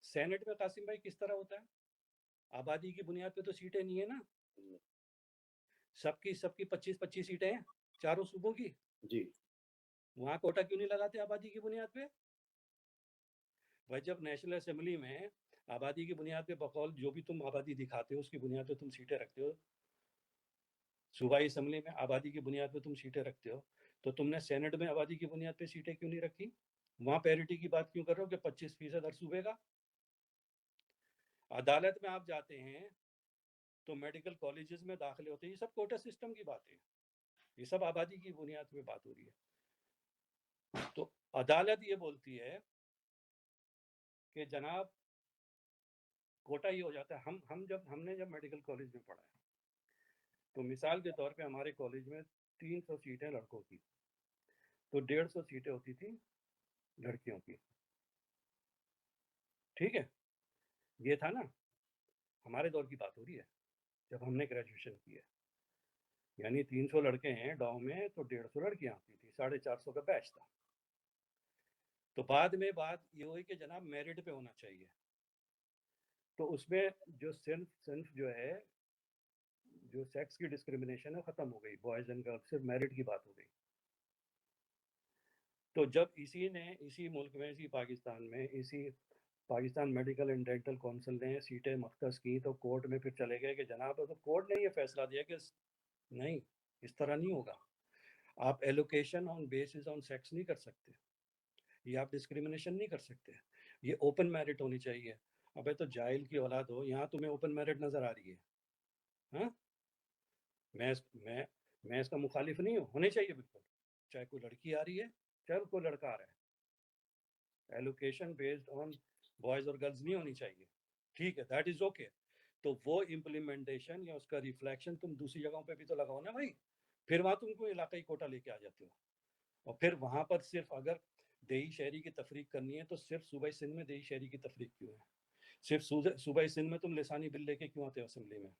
Saint میں قاسم بھائی کس طرح ہوتا ہے؟ آبادی کی بنیاد پہ تو سیٹیں نہیں ہے نا، سب کی 25 سیٹیں ہیں چاروں صوبوں کی جی، وہاں کوٹا کیوں نہیں لگاتے آبادی کی بنیاد پہ؟ بھائی جب نیشنل اسمبلی میں آبادی کی بنیاد پہ بقول جو بھی تم آبادی دکھاتے ہو اس کی بنیاد پہ تم سیٹیں رکھتے ہو، صوبائی اسمبلی میں آبادی کی بنیاد پہ تم سیٹیں رکھتے ہو، تو تم نے سینٹ میں آبادی کی بنیاد پہ سیٹیں کیوں نہیں رکھی؟ وہاں پیرٹی کی بات کیوں کر رہے ہو کہ 25% ہر صوبے کا؟ عدالت میں آپ جاتے ہیں تو میڈیکل کالجز میں داخلے ہوتے ہیں، یہ سب کوٹا سسٹم کی باتیں ہیں، یہ سب آبادی کی بنیاد پہ بات ہو رہی ہے۔ تو عدالت یہ بولتی ہے کہ جناب کوٹا یہ ہو جاتا ہے۔ ہم نے جب میڈیکل کالج میں پڑھا ہے تو مثال کے طور پہ ہمارے کالج میں 300 سیٹیں لڑکوں کی تو 150 سیٹیں ہوتی تھی لڑکیوں کی، ٹھیک ہے؟ یہ تھا نا، ہمارے دور کی بات ہو رہی ہے جب ہم نے گریجویشن کی ہے، یعنی 300 لڑکے ہیں ڈاؤں میں تو 150 لڑکیاں آتی تھی، 450 کا بیچ تھا۔ تو بعد میں بات یہ ہوئی کہ جناب میرٹ پہ ہونا چاہیے، تو اس میں جو صنف جو ہے جو سیکس کی ڈسکریمنیشن ہے ختم ہو گئی، بوائز اینڈ گرلز صرف میرٹ کی بات ہو گئی۔ تو جب اسی ملک میں اسی پاکستان میں Pakistan medical and dental council نے سیٹیں مختص کی تو کورٹ میں پھر چلے گئے کہ جناب تو کورٹ نے یہ فیصلہ دیا کہ نہیں، اس طرح نہیں ہوگا، آپ allocation on basis on sex نہیں کر سکتے، یہ آپ ڈسکریمنیشن نہیں کر سکتے، یہ اوپن میرٹ ہونی چاہیے۔ ابے تو جاہل کی اولاد ہو، یہاں تمہیں اوپن میرٹ نظر آ رہی ہے؟ ہاں، میں اس کا مخالف نہیں ہوں، ہونے چاہیے بالکل، چاہے کوئی لڑکی آ رہی ہے چاہے کوئی لڑکا آ رہا ہے، ایلوکیشن بیسڈ آن بوائز اور گرلز نہیں ہونی چاہیے، ٹھیک ہے، دیٹ از اوکے۔ تو وہ امپلیمنٹیشن یا اس کا ریفلیکشن تم دوسری جگہوں پہ بھی تو لگاؤ نا بھائی، پھر وہاں تم کو علاقائی کوٹا لے کے آ جاتے ہو، اور پھر وہاں پر صرف اگر دیہی شہری کی تفریق کرنی ہے تو صرف صوبائی سندھ میں دیہی شہری کی تفریق کیوں ہے؟ صرف صوبائی سندھ میں تم لسانی بل لے کے کیوں آتے ہو اسمبلی میں؟